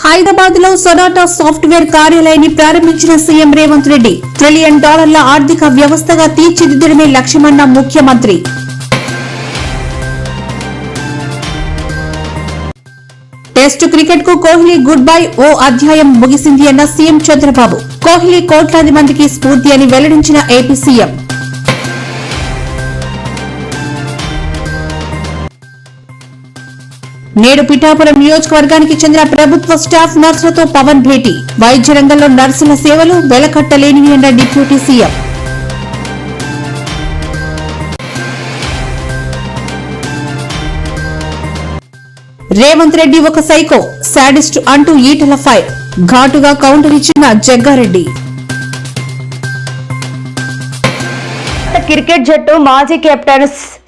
హైదరాబాద్ లో Sonata software కార్యాలయాన్ని ప్రారంభించిన సీఎం రేవంత్ రెడ్డి. $1 ట్రిలియన్ ఆర్థిక వ్యవస్థగా తీర్చిదిద్దడమే లక్ష్యమన్న ముఖ్యమంత్రి. టెస్ట్ క్రికెట్ కు కోహ్లీ గుడ్ బై, ఓ అధ్యాయం ముగిసింది అన్న సీఎం చంద్రబాబు. కోహ్లీ కోట్లాది మందికి స్ఫూర్తి అని వెల్లడించిన ఏపీ సీఎం. నేడు పిఠాపురం నియోజకవర్గానికి చెందిన ప్రభుత్వ స్టాఫ్ నర్సులతో పవన్ భేటీ. వైద్య రంగంలో నర్సుల సేవలు వెలకట్టలేనివి అన్న డిప్యూటీ సీఎం. రేవంత్ రెడ్డి ఒక సైకో, శాడిస్ట్ అంటూ ఈటల ఫైర్. ఘాటుగా కౌంటర్ ఇచ్చిన జగ్గారెడ్డి. క్రికెట్ జట్టు మాజీ captain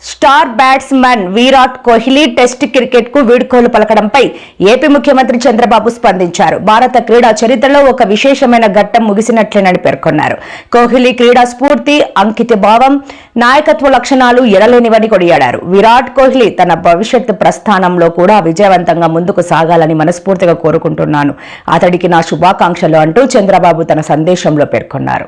star batsman Virat Kohli test cricket కు వీడ్కోలు పలకడంపై ఏపీ ముఖ్యమంత్రి చంద్రబాబు స్పందించారు. భారత క్రీడా చరిత్రలో ఒక విశేషమైన ఘట్టం ముగిసినట్లేనని పేర్కొన్నారు. కోహ్లీ క్రీడా స్ఫూర్తి, అంకిత భావం, నాయకత్వ లక్షణాలు ఎనలేనివని కొనియాడారు. విరాట్ కోహ్లీ తన భవిష్యత్ ప్రస్థానంలో కూడా విజయవంతంగా ముందుకు సాగాలని మనస్ఫూర్తిగా కోరుకుంటున్నాను. అతడికి నా శుభాకాంక్షలు అంటూ చంద్రబాబు తన సందేశంలో పేర్కొన్నారు.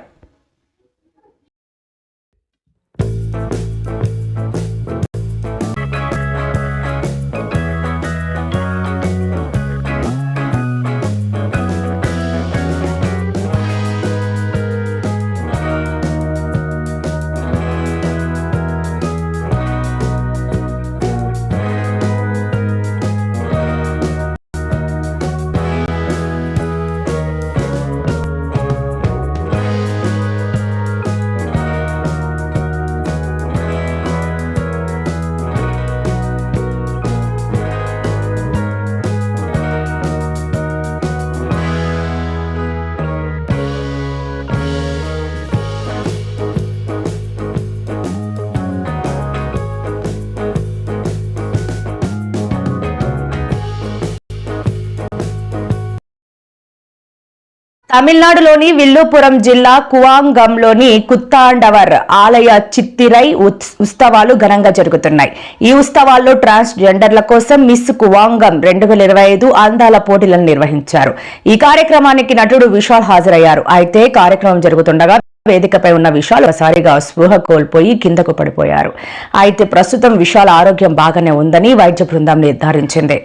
తమిళనాడులోని విల్లుపురం జిల్లా కువాంగంలోని కుత్తాండవర్ ఆలయ చిత్తిరై ఉత్సవాలు ఘనంగా జరుగుతున్నాయి. ఈ ఉత్సవాల్లో ట్రాన్స్జెండర్ల కోసం మిస్ కువాంగం 2025 అందాల పోటీలను నిర్వహించారు. ఈ కార్యక్రమానికి నటుడు విశాల్ హాజరయ్యారు. అయితే కార్యక్రమం జరుగుతుండగా వేదికపై ఉన్న విశాల్ ఒకసారిగా స్పృహ కోల్పోయి కిందకు పడిపోయారు. అయితే ప్రస్తుతం విశాల్ ఆరోగ్యం బాగానే ఉందని వైద్య బృందం నిర్ధారించింది.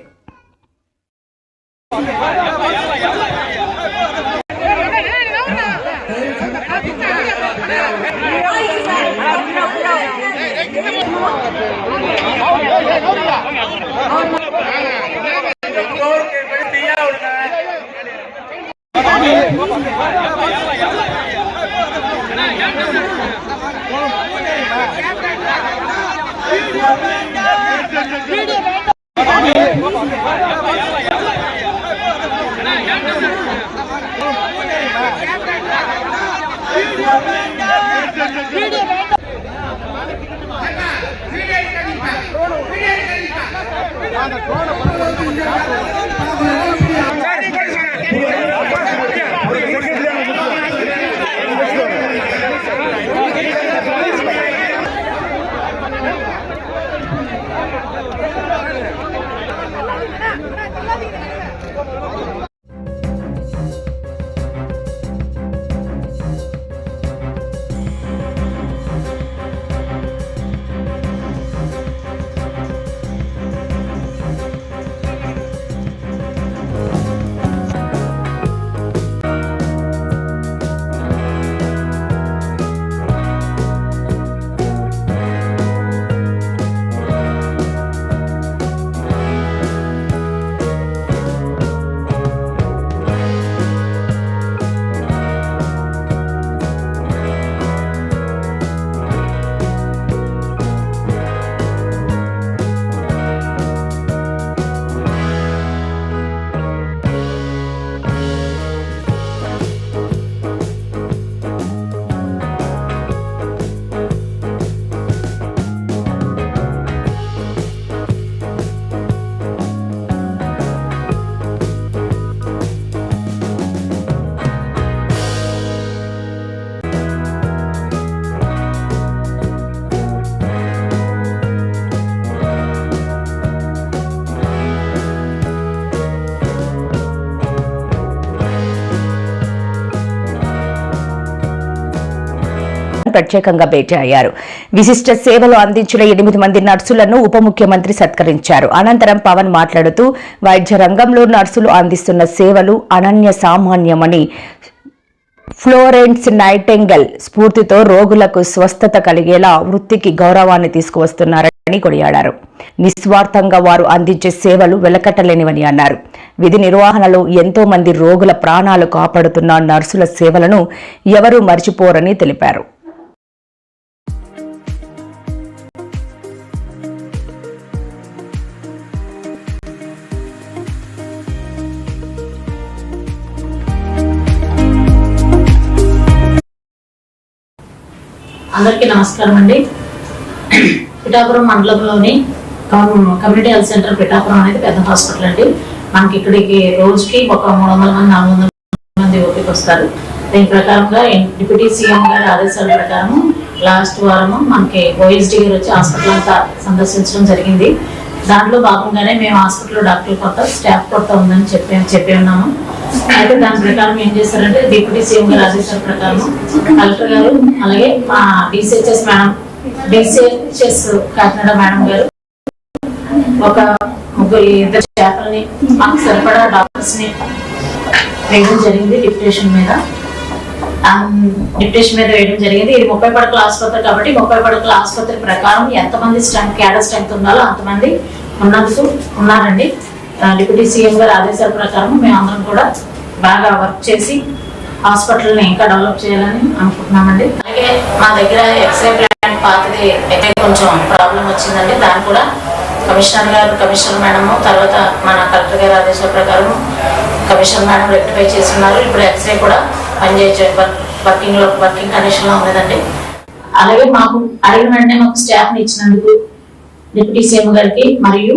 ప్రత్యేకంగా భేటీ అయ్యారు. విశిష్ట సేవలు అందించిన 8 మంది నర్సులను ఉప ముఖ్యమంత్రి సత్కరించారు. అనంతరం పవన్ మాట్లాడుతూ వైద్య రంగంలో నర్సులు అందిస్తున్న సేవలు అనన్య సామాన్యమని, ఫ్లోరెన్స్ నైటింగేల్ స్ఫూర్తితో రోగులకు స్వస్థత కలిగేలా వృత్తికి గౌరవాన్ని తీసుకువస్తున్నారని కొనియాడారు. నిస్వార్థంగా వారు అందించే సేవలు వెలకట్టలేనివని అన్నారు. విధి నిర్వహణలో ఎంతో మంది రోగుల ప్రాణాలు కాపాడుతున్న నర్సుల సేవలను ఎవరూ మర్చిపోరని తెలిపారు. అందరికీ నమస్కారం అండి. పిఠాపురం మండలంలోని కమ్యూనిటీ హెల్త్ సెంటర్ పిఠాపురం అనేది పెద్ద హాస్పిటల్ అండి. మనకి ఇక్కడికి రోజుకి ఒక 300 మంది 400 మంది ఓపిక వస్తారు. దీని ప్రకారంగా డిప్యూటీ సీఎం గారి ఆదేశాల ప్రకారం లాస్ట్ వారము మనకి ఓఎస్డీ గారు వచ్చి హాస్పిటల్ అంతా సందర్శించడం జరిగింది. దాంట్లో భాగంగానే మేము హాస్పిటల్లో డాక్టర్ కొత్త, స్టాఫ్ కొత్త ఉందని చెప్పి ఉన్నాము. అయితే దాని ప్రకారం ఏం చేశారంటే డిప్యూటీ సీఎం గారి ఆదేశాల ప్రకారం కలెక్టర్ గారు అలాగే మా డిసిహెచ్ఎస్ కాకినాడ మేడం గారు ఒక 2 స్టాఫ్లని మాకు సరిపడా డాక్టర్స్ ని వేయడం జరిగింది. డిప్యూటేషన్ మీద వేయడం జరిగింది. ఇది 30 పడకల ఆసుపత్రి కాబట్టి 30 పడకల ఆసుపత్రి ప్రకారం ఎంతమంది క్యాడర్ స్ట్రెంగ్త్ ఉండాలో అంతమంది ఉన్నారండి. డిప్యూటీ సీఎం గారి ఆదేశాల ప్రకారం మేమందరం కూడా బాగా వర్క్ చేసి హాస్పిటల్ని ఇంకా డెవలప్ చేయాలని అనుకుంటున్నామండి. అలాగే మా దగ్గర ఎక్స్రే ప్లాంట్ పాతది కొంచెం ప్రాబ్లం వచ్చిందండి. దాన్ని కూడా కమిషనర్ మేడము తర్వాత మన కలెక్టర్ గారి ఆదేశాల ప్రకారం కమిషనర్ మేడం రెక్టిఫై చేస్తున్నారు. ఇప్పుడు ఎక్స్రే కూడా వర్కింగ్ కండిషన్ లో ఉన్నదండి. అలాగే మాకు అడిగిన వెంటనే మాకు స్టాఫ్ ని ఇచ్చినందుకు డిప్యూటీ సీఎం గారికి మరియు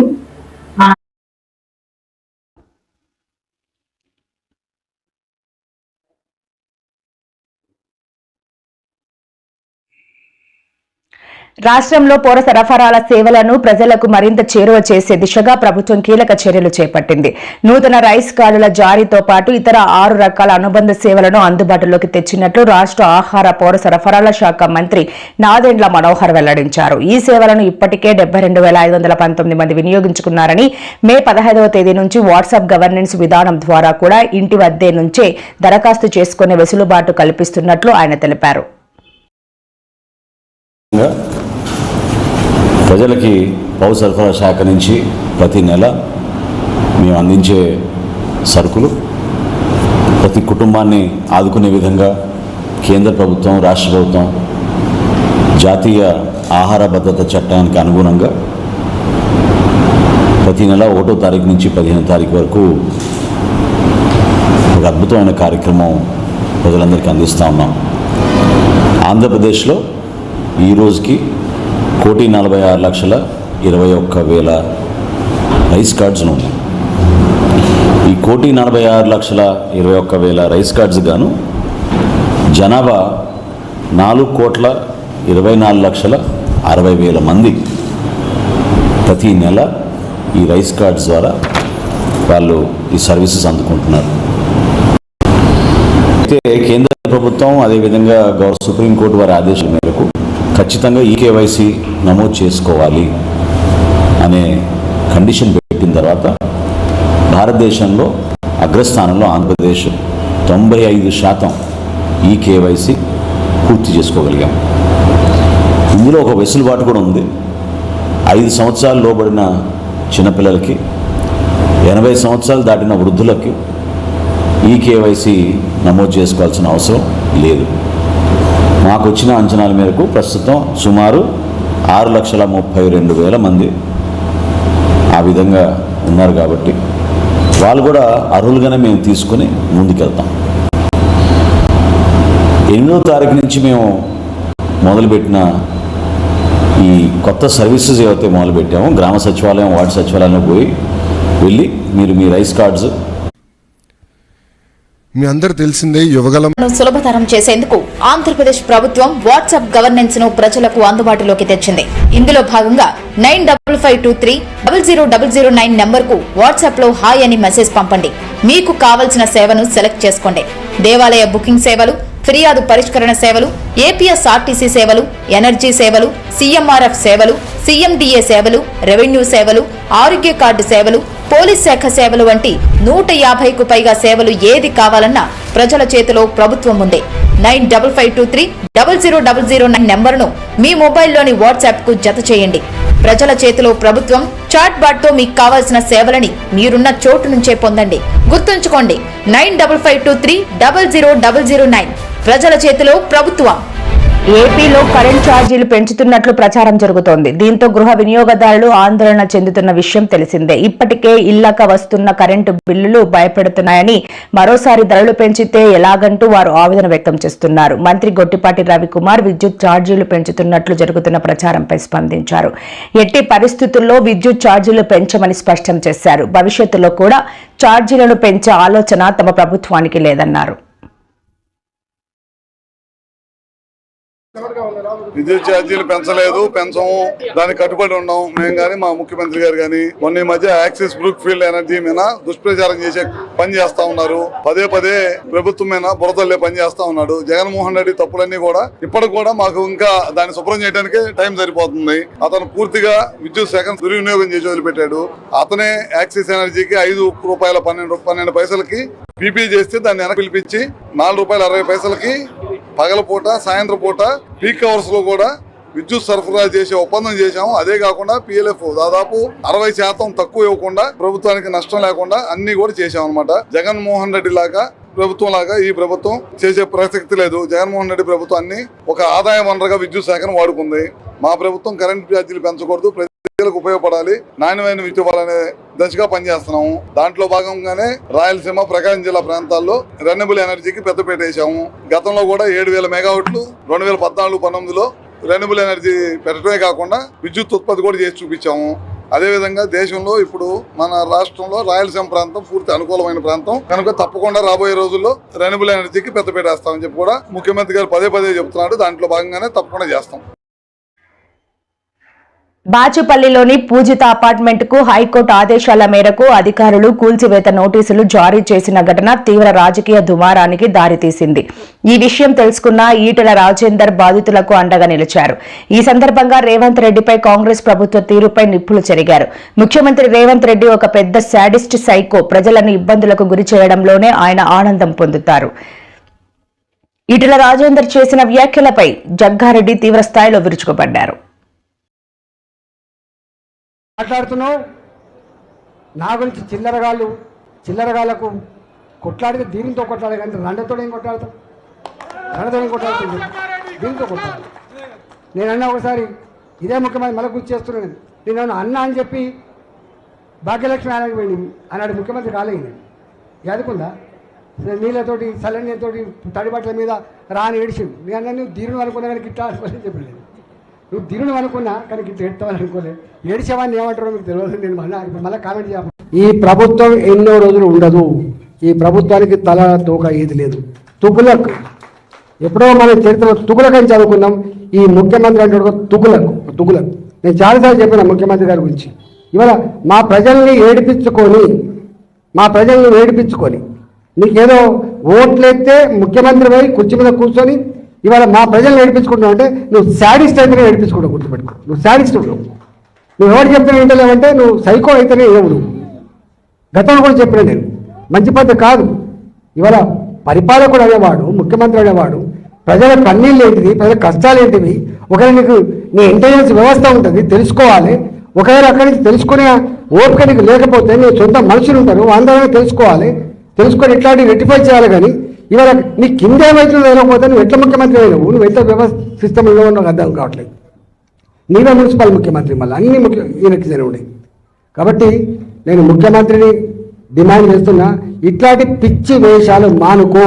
రాష్ట్రంలో పౌర సరఫరాల సేవలను ప్రజలకు మరింత చేరువ చేసే దిశగా ప్రభుత్వం కీలక చర్యలు చేపట్టింది. నూతన రైస్ కార్డుల జారీతో పాటు ఇతర 6 రకాల అనుబంధ సేవలను అందుబాటులోకి తెచ్చినట్లు రాష్ట్ర ఆహార పౌర సరఫరాల శాఖ మంత్రి నాదెండ్ల మనోహర్ వెల్లడించారు. ఈ సేవలను ఇప్పటికే 72,519 మంది వినియోగించుకున్నారని, మే 15వ తేదీ నుంచి వాట్సాప్ గవర్నెన్స్ విధానం ద్వారా కూడా ఇంటి వద్దే నుంచే దరఖాస్తు చేసుకునే వెసులుబాటు కల్పిస్తున్నట్లు ఆయన తెలిపారు. ప్రజలకి పౌర సరఫరా శాఖ నుంచి ప్రతి నెల మేము అందించే సరుకులు ప్రతి కుటుంబాన్ని ఆదుకునే విధంగా కేంద్ర ప్రభుత్వం, రాష్ట్ర ప్రభుత్వం జాతీయ ఆహార భద్రత చట్టానికి అనుగుణంగా ప్రతి నెల 1వ తారీఖు నుంచి 15వ తారీఖు వరకు ఒక అద్భుతమైన కార్యక్రమం ప్రజలందరికీ అందిస్తూ ఉన్నాం. ఆంధ్రప్రదేశ్లో ఈ రోజుకి 1,46,21,000 రైస్ కార్డ్స్ ఉన్నాయి. ఈ 1,46,21,000 రైస్ కార్డ్స్ గాను జనాభా 4,24,60,000 మంది ప్రతి నెల ఈ రైస్ కార్డ్స్ ద్వారా వాళ్ళు ఈ సర్వీసెస్ అందుకుంటున్నారు. అయితే కేంద్ర ప్రభుత్వం అదేవిధంగా సుప్రీంకోర్టు వారి ఆదేశాల మేరకు ఖచ్చితంగా ఈకేవైసీ నమోదు చేసుకోవాలి అనే కండిషన్ పెట్టిన తర్వాత భారతదేశంలో అగ్రస్థానంలో ఆంధ్రప్రదేశ్ 95% ఈకేవైసీ పూర్తి చేసుకోగలిగాం. ఇందులో ఒక వెసులుబాటు కూడా ఉంది. 5 సంవత్సరాలు లోబడిన చిన్నపిల్లలకి, 80 సంవత్సరాలు దాటిన వృద్ధులకి ఈకేవైసీ నమోదు చేసుకోవాల్సిన అవసరం లేదు. మాకు వచ్చిన అంచనాల మేరకు ప్రస్తుతం సుమారు 6,32,000 మంది ఆ విధంగా ఉన్నారు. కాబట్టి వాళ్ళు కూడా అర్హులుగానే మేము తీసుకుని ముందుకెళ్తాం. 8వ తారీఖు నుంచి మేము మొదలుపెట్టిన ఈ కొత్త సర్వీసెస్ ఏవైతే మొదలుపెట్టామో, గ్రామ సచివాలయం, వార్డు సచివాలయంలో వెళ్ళి మీరు మీ రైస్ కార్డ్స్ మీ అందరూ తెలిసిందే యువగలం సులభతరం చేసేందుకు ఆంధ్రప్రదేశ్ ప్రభుత్వం వాట్సాప్ గవర్నెన్స్ ను ప్రజలకు అందుబాటులోకి తెచ్చింది. ఇందులో భాగంగా 9552300009 నంబర్ కు వాట్సాప్ లో హాయ్ అని మెసేజ్ పంపండి. మీకు కావలసిన సేవను సెలెక్ట్ చేసుకోండి. దేవాలయ బుకింగ్ సేవలు, ఫిర్యాదు పరిష్కరణ సేవలు, ఏపీఎస్ఆర్టీసీ సేవలు, ఎనర్జీ సేవలు, సీఎంఆర్ఎఫ్ సేవలు, సీఎండీఏ సేవలు, రెవెన్యూ సేవలు, ఆరోగ్య కార్డు సేవలు, పోలీస్ శాఖ సేవలు వంటి 150కు పైగా సేవలు ఏది కావాలన్నా ప్రజల చేతిలో ప్రభుత్వం ఉంది. 9552300009 నెంబర్ను మీ మొబైల్లోని వాట్సాప్ కు జత చేయండి. ప్రజల చేతిలో ప్రభుత్వం చాట్ బాట్ తో మీకు కావాల్సిన సేవలని మీరున్న చోటు నుంచే పొందండి. గుర్తుంచుకోండి, 9552300009 ప్రజల చేతిలో ప్రభుత్వం. ఏపీలో కరెంట్ ఛార్జీలు పెంచుతున్నట్లు ప్రచారం జరుగుతోంది. దీంతో గృహ వినియోగదారులు ఆందోళన చెందుతున్న విషయం తెలిసిందే. ఇప్పటికే ఇళ్లక వస్తున్న కరెంటు బిల్లులు భయపెడుతున్నాయని, మరోసారి ధరలు పెంచితే ఎలాగంటూ వారు ఆవేదన వ్యక్తం చేస్తున్నారు. మంత్రి గొట్టిపాటి రవికుమార్ విద్యుత్ ఛార్జీలు పెంచుతున్నట్లు జరుగుతున్న ప్రచారంపై స్పందించారు. ఎట్టి పరిస్థితుల్లో విద్యుత్ ఛార్జీలు పెంచమని స్పష్టం చేశారు. భవిష్యత్తులో కూడా ఛార్జీలను పెంచే ఆలోచన తమ ప్రభుత్వానికి లేదన్నారు. విద్యుత్ ఛార్జీలు పెంచలేదు, పెంచము, దానికి కట్టుబడి ఉన్నాం మేము కానీ మా ముఖ్యమంత్రి గారు కానీ. మొన్న ఈ మధ్య యాక్సిస్ బ్రూక్ ఫీల్డ్ ఎనర్జీ మీద దుష్ప్రచారం చేసే పని చేస్తా ఉన్నారు. పదే పదే ప్రభుత్వం మీద బురదల్లే పని చేస్తా ఉన్నాడు. జగన్మోహన్ రెడ్డి తప్పులన్నీ కూడా ఇప్పటికి కూడా మాకు ఇంకా దాన్ని శుభ్రం చేయడానికి టైం సరిపోతుంది. అతను పూర్తిగా విద్యుత్ శాఖను దుర్వినియోగం చేసి వదిలిపెట్టాడు. అతనే యాక్సిస్ ఎనర్జీకి ₹5.12 పీపీ చేస్తే దాన్ని వెనక్కి పిలిపించి ₹4.60 పగలపూట, సాయంత్రం పూట, పీక్ అవర్స్ లో కూడా విద్యుత్ సరఫరా చేసే ఒప్పందం చేశాము. అదే కాకుండా PLF దాదాపు 60% తక్కువ ఇవ్వకుండా ప్రభుత్వానికి నష్టం లేకుండా అన్ని కూడా చేశాం అనమాట. జగన్మోహన్ రెడ్డి లాగా ప్రభుత్వం లాగా ఈ ప్రభుత్వం చేసే ప్రసక్తి లేదు. జగన్మోహన్ రెడ్డి ప్రభుత్వాన్ని ఒక ఆదాయ వనరుగా విద్యుత్ శాఖను వాడుకుంది. మా ప్రభుత్వం కరెంట్ ఛార్జీలు పెంచకూడదు, ప్రజలకు ఉపయోగపడాలి, నాణ్యమైన విద్యుత్ ఇవ్వాలనే దశగా పనిచేస్తున్నాము. దాంట్లో భాగంగానే రాయలసీమ, ప్రకాశం జిల్లా ప్రాంతాల్లో రెన్యూబుల్ ఎనర్జీకి పెద్దపీట వేసాము. గతంలో కూడా 7,000 మెగావాట్లు 2014-19లో రెన్యూబుల్ ఎనర్జీ పెట్టడమే కాకుండా విద్యుత్ ఉత్పత్తి కూడా చేసి చూపించాము. అదేవిధంగా దేశంలో ఇప్పుడు మన రాష్ట్రంలో రాయలసీమ ప్రాంతం పూర్తి అనుకూలమైన ప్రాంతం కనుక తప్పకుండా రాబోయే రోజుల్లో రెన్యూబుల్ ఎనర్జీకి పెద్దపీట వేస్తామని చెప్పి కూడా ముఖ్యమంత్రి గారు పదే చెప్తున్నాడు. దాంట్లో భాగంగానే తప్పకుండా చేస్తాం. బాచుపల్లిలోని పూజిత అపార్ట్మెంట్ కు హైకోర్టు ఆదేశాల మేరకు అధికారులు కూల్చివేత నోటీసులు జారీ చేసిన ఘటన తీవ్ర రాజకీయ దుమారానికి దారితీసింది. ఈ విషయం తెలుసుకున్న ఈటెల రాజేందర్ బాధితులకు అండగా నిలిచారు. ఈ సందర్భంగా రేవంత్ రెడ్డిపై కాంగ్రెస్ ప్రభుత్వ తీరుపై నిప్పులు చెరిగారు. ముఖ్యమంత్రి రేవంత్ రెడ్డి ఒక పెద్ద శాడిస్ట్ సైకో, ప్రజలను ఇబ్బందులకు గురి చేయడంలోనే ఆయన ఆనందం పొందుతారు. ఈటెల రాజేందర్ చేసిన వ్యాఖ్యలపై జగ్గారెడ్డి తీవ్ర స్థాయిలో విరుచుకుపడ్డారు. మాట్లాడుతున్నావు నా గురించి చిల్లరగాళ్ళకు కొట్లాడితే దీనితో కొట్లాడే కానీ రండతో ఏం కొట్లాడతాం, దీనితో కొట్లాడు. నేనన్నా ఒకసారి ఇదే ముఖ్యమంత్రి మళ్ళీ గుర్తు చేస్తున్నాను. నేను అన్న అని చెప్పి భాగ్యలక్ష్మి ఆయనకి పోయింది అన్నాడు ముఖ్యమంత్రి కాలేదు. యాదుకుందా నీళ్ళతోటి చల్లనీళ్ళతోటి తడిబట్టల మీద రాని ఏడిచింది. నేను నువ్వు దీరును అనుకున్నా కానీ గిట్లా అనుకోలేని చెప్పలేదు. నువ్వు దీరును అనుకున్నా కానీ గిట్లా ఎడతావని అనుకోలేదు. ఏడిచేవాడిని ఏమంటారో మీకు తెలియదు. నేను మళ్ళీ కామెంట్ చేయాలి. ఈ ప్రభుత్వం ఎన్నో రోజులు ఉండదు. ఈ ప్రభుత్వానికి తల తోక ఏది లేదు. తుగులక్ ఎప్పుడో మన చరిత్ర తుగులక్ అని చదువుకున్నాం. ఈ ముఖ్యమంత్రి అంటే తుగులక్. నేను చాలాసార్లు చెప్పిన ముఖ్యమంత్రి గారి గురించి. ఇవాళ మా ప్రజల్ని ఏడిపించుకొని నీకేదో ఓట్లయితే ముఖ్యమంత్రి పోయి కుర్చీ మీద కూర్చొని ఇవాళ మా ప్రజల్ని ఏడిపించుకుంటున్నావు అంటే నువ్వు శాడిస్ట్ అయితేనే ఏడిపించుకుంటావు. గుర్తుపెట్టుకో, నువ్వు శాడిస్ట్ ఉంటావు. నువ్వు ఎవరు చెప్తున్నా వింటలేవంటే నువ్వు సైకో అయితేనే ఎవరు. గతంలో కూడా చెప్పినా నేను మంచి పద్ధతి కాదు. ఇవాళ పరిపాలకుడు అనేవాడు, ముఖ్యమంత్రి అనేవాడు ప్రజల కన్నీళ్ళు ఏంటిది, ప్రజల కష్టాలు ఏంటివి, ఒకవేళ నీ ఇంటెలిజెన్స్ వ్యవస్థ ఉంటుంది తెలుసుకోవాలి. ఒకవేళ అక్కడి నుంచి తెలుసుకునే ఓపిక నీకు లేకపోతే నీ సొంత మనుషులు ఉంటారు, అందరూ తెలుసుకొని ఇట్లాంటివి రెక్టిఫై చేయాలి. కానీ ఇవాళ నీ కింద ఏమవుతుందో లేకపోతే నువ్వు ఎట్లా ముఖ్యమంత్రి అయినావు, నువ్వు ఎట్లా వ్యవస్థ సిస్టంలో ఉన్నావు అర్థం కావట్లేదు. నీవే మున్సిపల్ ముఖ్యమంత్రి, మళ్ళీ అన్ని ఈయనకి జరిగినాయి. కాబట్టి నేను ముఖ్యమంత్రిని డిమాండ్ చేస్తున్నా, ఇట్లాంటి పిచ్చి వేషాలు మానుకో.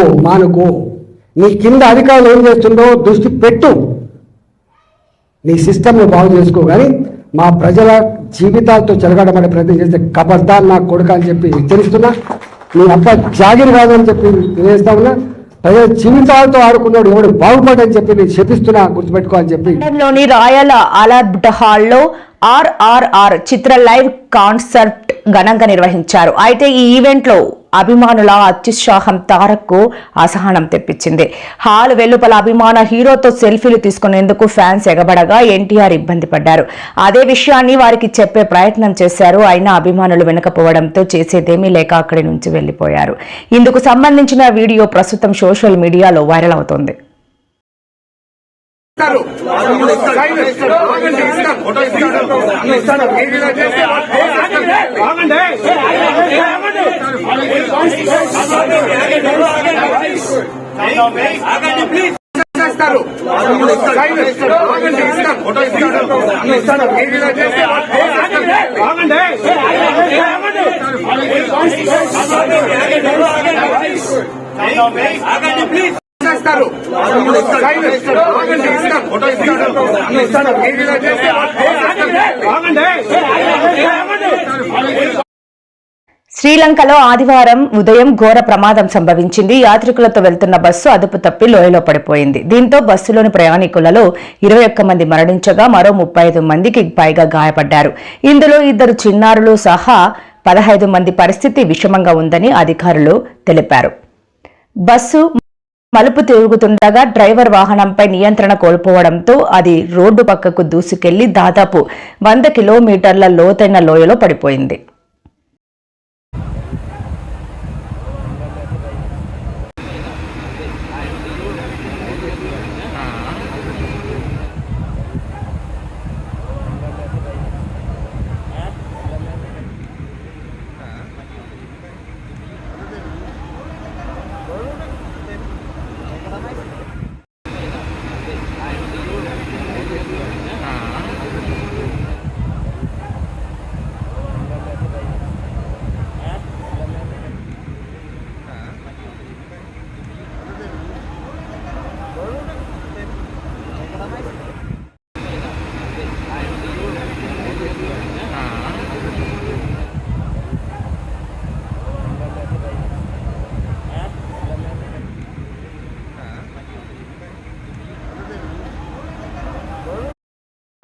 నీ కింద అధికారులు ఏం చేస్తుందో దృష్టి పెట్టు, నీ సిస్టమ్ను బాగు చేసుకో. కానీ మా ప్రజల జీవితాలతో చెలగాటపడే ప్రయత్నం చేస్తే ఖబర్దార్ నా కొడుక అని చెప్పి హెచ్చరిస్తున్నా. నీ అబ్బ జాగిరి కాదని చెప్పి తెలియజేస్తా ఉన్నా. ప్రజల జీవితాలతో ఆడుకున్నాడు ఎవడు బాగుపడని చెప్పి నేను శపిస్తున్నా, గుర్తుపెట్టుకో అని చెప్పి. లోని రాయల ఆల్బర్ట్ హాల్లో RRR చిత్ర లైవ్ కాన్సర్ట్ ఘనంగా నిర్వహించారు. అయితే ఈ ఈవెంట్ లో అభిమానుల అత్యుత్సాహం తారక్కు అసహనం తెప్పించింది. హాల్ వెలుపల అభిమాన హీరోతో సెల్ఫీలు తీసుకునేందుకు ఫ్యాన్స్ ఎగబడగా ఎన్టీఆర్ ఇబ్బంది పడ్డారు. అదే విషయాన్ని వారికి చెప్పే ప్రయత్నం చేశారు. అయినా అభిమానులు వెనకపోవడంతో చేసేదేమీ లేక అక్కడి నుంచి వెళ్లిపోయారు. ఇందుకు సంబంధించిన వీడియో ప్రస్తుతం సోషల్ మీడియాలో వైరల్ అవుతోంది. శ్రీలంకలో ఆదివారం ఉదయం ఘోర ప్రమాదం సంభవించింది. యాత్రికులతో వెళ్తున్న బస్సు అదుపు తప్పి లోయలో పడిపోయింది. దీంతో బస్సులోని ప్రయాణికులలో 21 మంది మరణించగా మరో 35 మందికి పైగా గాయపడ్డారు. ఇందులో 2 చిన్నారులు సహా 15 మంది పరిస్థితి విషమంగా ఉందని అధికారులు తెలిపారు. బస్సు మలుపు తిరుగుతుండగా డ్రైవర్ వాహనంపై నియంత్రణ కోల్పోవడంతో అది రోడ్డు పక్కకు దూసుకెళ్లి దాదాపు 100 కిలోమీటర్ల లోతైన లోయలో పడిపోయింది.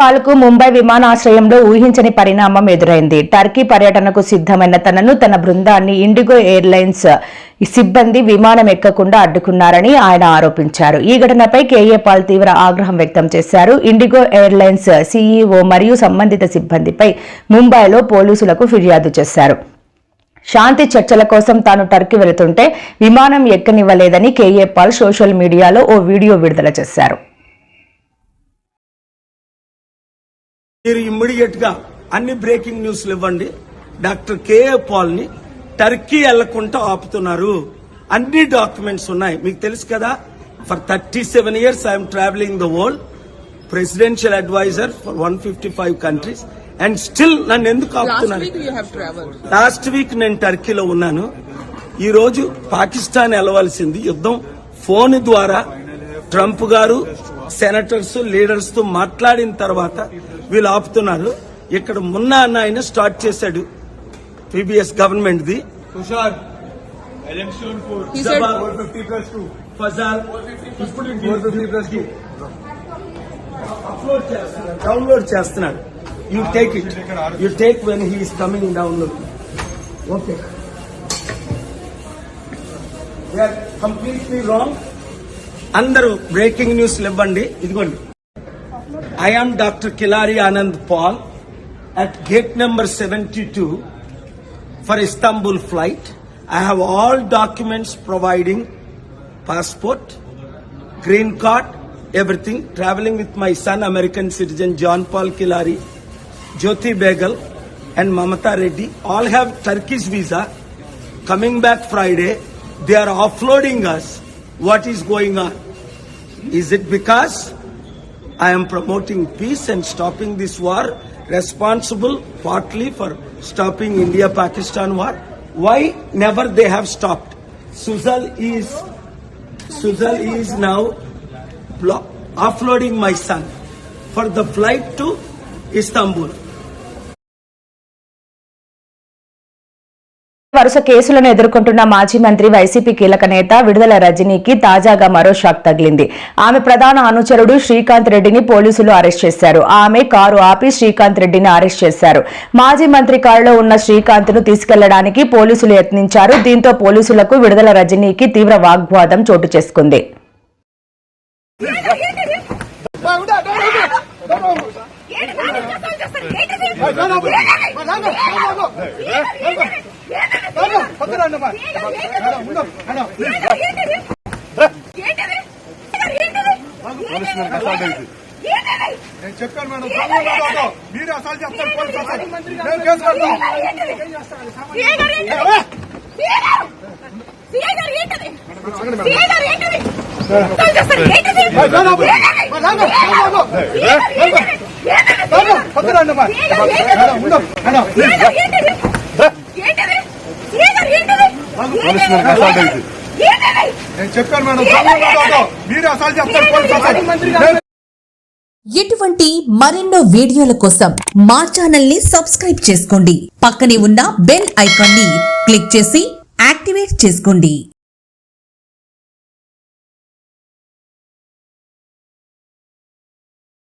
పాల్కు ముంబై విమానాశ్రయంలో ఊహించని పరిణామం ఎదురైంది. టర్కీ పర్యటనకు సిద్ధమైన తనను తన బృందాన్ని ఇండిగో ఎయిర్లైన్స్ సిబ్బంది విమానం ఎక్కకుండా అడ్డుకున్నారని ఆయన ఆరోపించారు. ఈ ఘటనపై కేఏ పాల్ తీవ్ర ఆగ్రహం వ్యక్తం చేశారు. ఇండిగో ఎయిర్లైన్స్ సీఈఓ మరియు సంబంధిత సిబ్బందిపై ముంబైలో పోలీసులకు ఫిర్యాదు చేశారు. శాంతి చర్చల కోసం తాను టర్కీ వెళుతుంటే విమానం ఎక్కనివ్వలేదని కేఏ పాల్ సోషల్ మీడియాలో ఓ వీడియో విడుదల చేశారు. మీరు ఇమ్మీడియట్ గా అన్ని బ్రేకింగ్ న్యూస్లు ఇవ్వండి. డాక్టర్ కేఏ పాల్ ని టర్కీ వెళ్లకుండా ఆపుతున్నారు. అన్ని డాక్యుమెంట్స్ ఉన్నాయి. మీకు తెలుసు కదా, for 37 years I'm travelling the world, presidential adviser for 155 countries, and still నన్ను ఎందుకు ఆపుతున్నారు? లాస్ట్ వీక్ నేను టర్కీలో ఉన్నాను. ఈ రోజు పాకిస్తాన్ వెళ్లవలసింది యుద్ధం ఫోన్ ద్వారా ట్రంప్ గారు సెనేటర్స్ లీడర్స్ తో మాట్లాడిన తర్వాత వీళ్ళు ఆపుతున్నారు. ఇక్కడ మొన్న అన్న ఆయన స్టార్ట్ చేశాడు పీబీఎస్ గవర్నమెంట్ ది. డౌన్లోడ్ చేస్తున్నాడు. You take it, you take when he's coming download. Okay, they are completely wrong. అందరూ బ్రేకింగ్ న్యూస్లు ఇవ్వండి. ఇదిగోండి, I am Dr. Kilari Anand Paul at gate number 72 for Istanbul flight. I have all documents providing passport, green card, everything. Traveling with my son, American citizen John Paul Kilari, Jyoti Begal and Mamata Reddy. All have Turkish visa. Coming back Friday, they are offloading us. What is going on? Is it because I am promoting peace and stopping this war, responsible partly for stopping India-Pakistan war? Why never they have stopped? Suzal is now offloading my son for the flight to Istanbul. వరుస కేసులను ఎదుర్కొంటున్న మాజీ మంత్రి YCP కీలక నేత విడుదల రజనీకి తాజాగా మరో షాక్ తగిలింది. ఆమె ప్రధాన అనుచరుడు శ్రీకాంత్ రెడ్డిని పోలీసులు అరెస్ట్ చేశారు. ఆమె కారు ఆపి శ్రీకాంత్ రెడ్డిని అరెస్ట్ చేశారు. మాజీ మంత్రి కారులో ఉన్న శ్రీకాంత్ ను తీసుకెళ్లడానికి పోలీసులు యత్నించారు. దీంతో పోలీసులకు విడుదల రజనీకి తీవ్ర వాగ్వాదం చోటు చేసుకుంది. నేను చెప్పాను మేడం, మీరు అసలు చెప్తారు కేసు కడతాం. నేను చెప్పాను మేడం, మీరు అసలు చెప్తారు. ఇటువంటి మరెన్నో వీడియోల కోసం మా ఛానల్ ని సబ్స్క్రైబ్ చేసుకోండి. పక్కనే ఉన్న బెల్ ఐకాన్ ని క్లిక్ చేసి యాక్టివేట్ చేసుకోండి.